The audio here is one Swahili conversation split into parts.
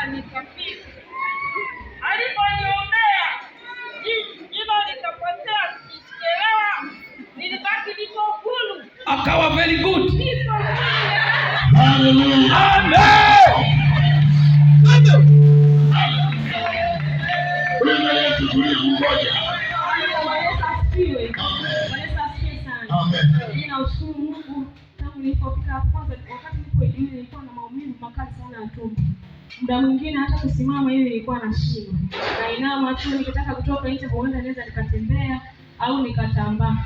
nikafika. Aliponiombea jino likapotea, nikichelewa nilibaki niko huru. Akawa very good. Hallelujah. Amen. Ninashukuru Mungu tangu nilipofika kwanza, wakati nilipo elimu nilikuwa na maumivu makali sana ya tumbo. Muda mwingine hata kusimama hivi nilikuwa nashindwa. Nainama tu nikitaka kutoka nje huenda naweza nikatembea au nikatambaa.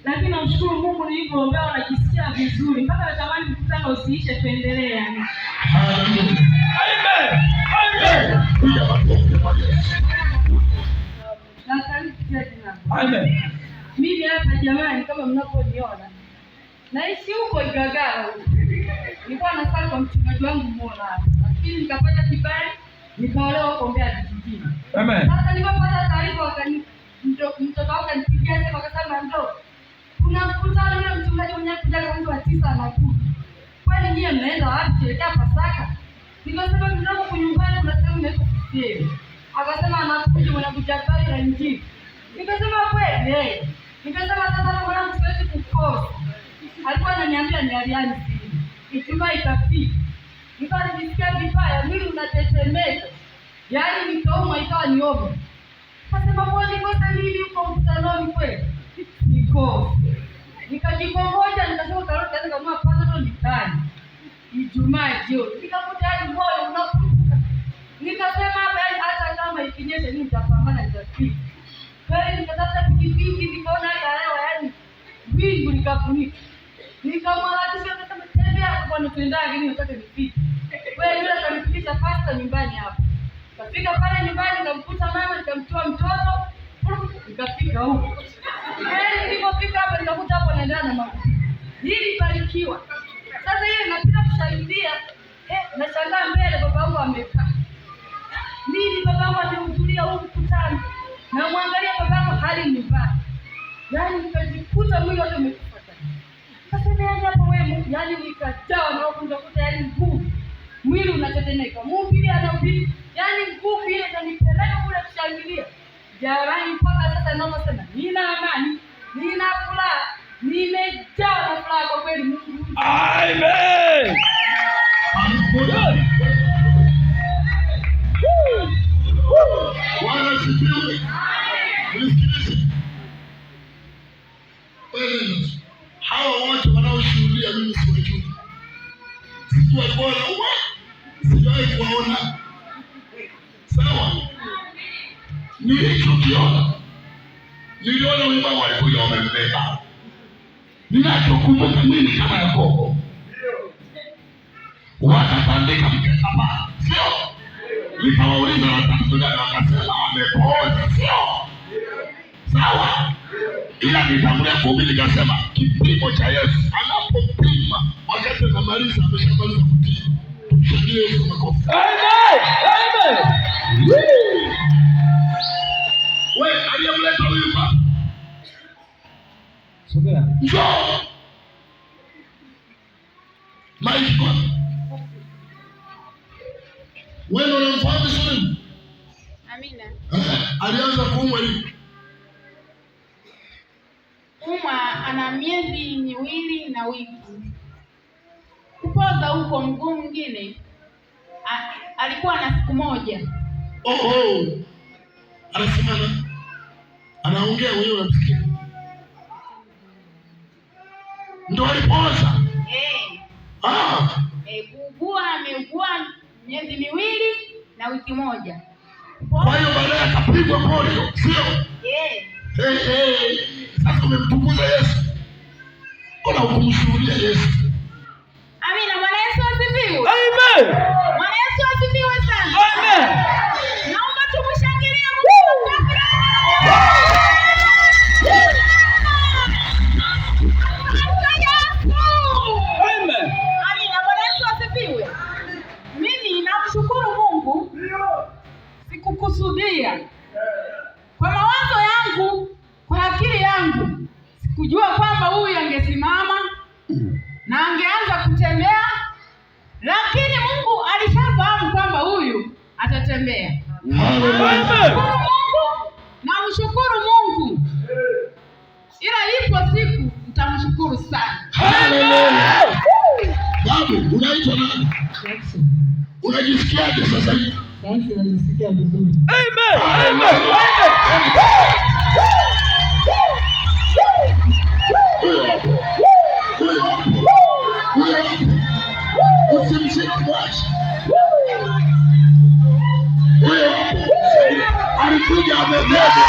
Lakini namshukuru Mungu nilipoombewa najisikia vizuri. Mpaka natamani mkutano usiishe tuendelee yani. Hallelujah. Amen. Amen. Amen. Mimi hapa jamani, kama mnaponiona naishi huko Igagala. Nilikuwa nasali kwa mchungaji wangu mmoja hapa, lakini nikapata kibali nikaolewa kuombea vijijini. Amen. Sasa nilipopata taarifa mtoto wangu akanipigia simu akasema ndo kuna mkutano ule mchungaji mwenyewe kuja mwezi wa 9 anakuja. Kwani nyie mnaenda wapi kuelekea Pasaka? Nikasema mdogo kwa nyumbani kuna sehemu inaitwa Kisii. Akasema anakuja mnakuja pale na Injili. Nikasema kweli nikasema sasa mwanangu siwezi kukosa. Alikuwa ananiambia ni aliani sisi. Ijumaa ikafika. Nikawa najisikia vibaya, mwili unatetemeka. Yaani nikauma ikawa nioma. Akasema kwa nikosa nini huko mkutanoni kweli? Niko. Nikajikongoja nikasema karoti kaanza kununua pasta nikani. Ijumaa jioni. Nikakuta hadi moyo unakuruka. Nikasema hata kama ikinyesha mimi nitapambana nitafika. Kweli nikatafuta pikipiki nikaona hewa yani wingu likafunika. Nikamwalatisha kama tembea kwa nitendea gani nataka nifike. Wewe yule kanifikisha pasta nyumbani hapo. Kafika pale nyumbani nikamkuta mama nikamtoa mtoto nikafika huko. Nilipofika hapo nikakuta hapo naendelea na mambo. Nilibarikiwa. Sasa yeye napita kusaidia nashangaa mbele babangu amekaa. Nini babangu amehudhuria huko mkutano? Na muangalia babangu hali ni mbaya. Yaani nikajikuta mwili wote umekufa. Sasa nianza hapo wewe, yaani nikajaa na kukuta yaani nguvu. Mwili unatetemeka. Mungu ile anahubiri, yaani nguvu ile inanipeleka kule kushangilia. Jamani mpaka sasa naomba sana. Nina amani, nina furaha, nimejaa na furaha kwa kweli Mungu. Amen. Bwana asifiwe. Nisikilize. Wewe hawa wote wanaoshuhudia mimi siwajui. Sijui bora sijawahi kuwaona. Sawa? Nilichokiona. Niliona wimbo walikuja wamembeba. Ninachokumbuka mimi kama Yakobo. Wakatandika mkeka hapa. Sio? Nikawauliza watatu gani wakasema wamepooza. Sio? Sawa? Ila nitangulia kuhubiri nikasema kipimo cha Yesu anapopima wakati anamaliza ameshamaliza kutii. Tumshangilie Yesu makofi. Amen. Amen. Wewe aliyemleta huyu hapa. Sogea. Njoo. Mike kwa. Wewe unamfahamu Suleiman? Amina. Alianza kuumwa lini? Ana miezi miwili na wiki. Kupoza huko mguu mwingine alikuwa na siku moja. Anasimama. Anaongea wewe unamsikia. Ndio alipoza. Ameugua miezi miwili na wiki moja. Kwa hiyo baadaye akapigwa polio, sio? Sasa umemtukuza Yesu. Mbona hukumshuhudia Yesu? Amina. Bwana Yesu asifiwe. Amen. Bwana Yesu asifiwe sana. Amen. Naomba tumshangilie Mungu. Amen. Amina. Bwana Yesu asifiwe. Mimi namshukuru Mungu. Sikukusudia. Kwa mawazo yangu, kwa akili yangu, sikujua kwamba huyu angesimama na angeanza kutembea, lakini Mungu alishafahamu kwamba huyu atatembea. Amen. Na mshukuru Mungu, ila ipo siku mtamshukuru sana. Hallelujah. Babu, unaitwa nani? Unajisikiaje sasa hivi? Najisikia vizuri. Amen. Amen. Usimshike basi. Alikuja amebeba.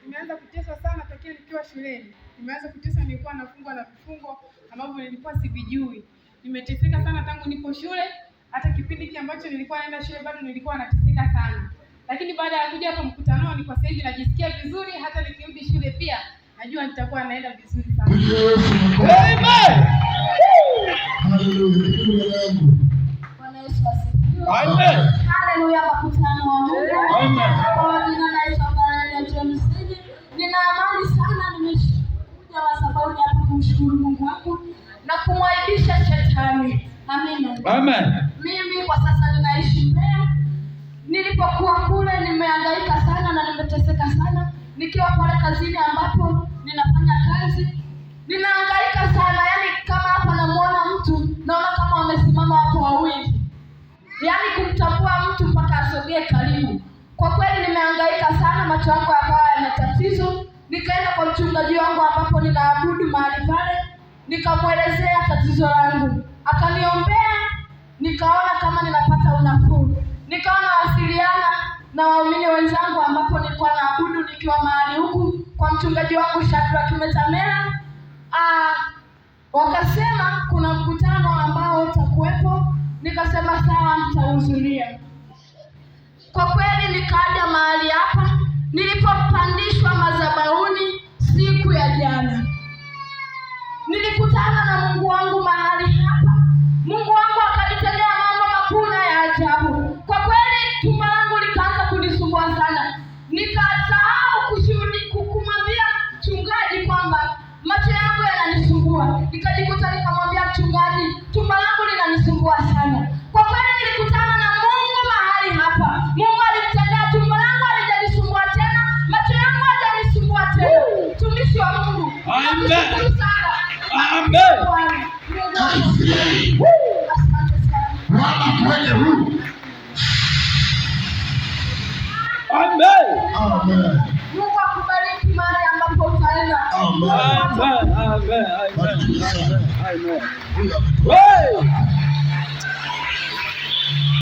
Nimeanza kuteswa sana tokea nikiwa shuleni. Nimeanza kuteswa, nilikuwa nafungwa na vifungo ambavyo nilikuwa sivijui. Nimeteseka sana tangu nipo shule, hata kipindi hiki ambacho nilikuwa naenda shule bado nilikuwa nateseka sana. Lakini baada ya kuja hapa mkutanoni, kwa sasa hivi najisikia vizuri, hata nikirudi shule pia najua nitakuwa naenda vizuri sana. Amen. Hallelujah. Bwana Yesu asifiwe. Amen. Haleluya, makutano wa Mungu. Amen. Kwa jina la Yesu Bwana James. Nina amani sana, nimekuja madhabahuni hapa kumshukuru Mungu wangu na kumwaibisha shetani. Amina. Amen. Mimi kwa sasa ninaishi Mbeya. Nilipokuwa kule nimehangaika sana na nimeteseka sana. Nikiwa pale kazini ambapo ninafanya kazi, ninahangaika sana. Yaani kama hapa namuona mtu, naona kama wamesimama watu wawili. Yaani kumtambua mtu mpaka asogee karibu. Kwa kweli nimehangaika sana, macho yangu yakawa yana tatizo. Nikaenda kwa mchungaji wangu ambapo ninaabudu mahali pale, nikamwelezea tatizo langu. Akaniombea, nikaona kama ninapata unafuu. Nikaona wasiliana na waumini wenzangu ambapo nilikuwa naabudu nikiwa mahali huku kwa mchungaji wangu Shadrack Metamela. Wakasema kuna mkutano ambao utakuwepo. Nikasema sawa, nitahudhuria. Kwa kweli nikaja mahali hapa nilipopandishwa madhabahuni siku ya jana. Nilikutana na Mungu wangu mahali hapa. Mungu wangu akanitendea mambo makuu na ya ajabu. Kwa kweli tumbo langu likaanza kunisumbua sana. Nikasahau kumwambia mchungaji kwamba macho yangu yananisumbua. Nikajikuta nikamwambia mchungaji, tumbo langu linanisumbua sana. Kwa kweli nilikutana na Mungu mahali hapa. Mungu alinitendea, tumbo langu halijanisumbua tena, macho yangu hayajanisumbua tena. Mtumishi wa Mungu, nakushukuru sana. Amen. Amen. Mungu akubariki mahali ambapo utaenda. Amen. Amen. Amen. Amen. Amen.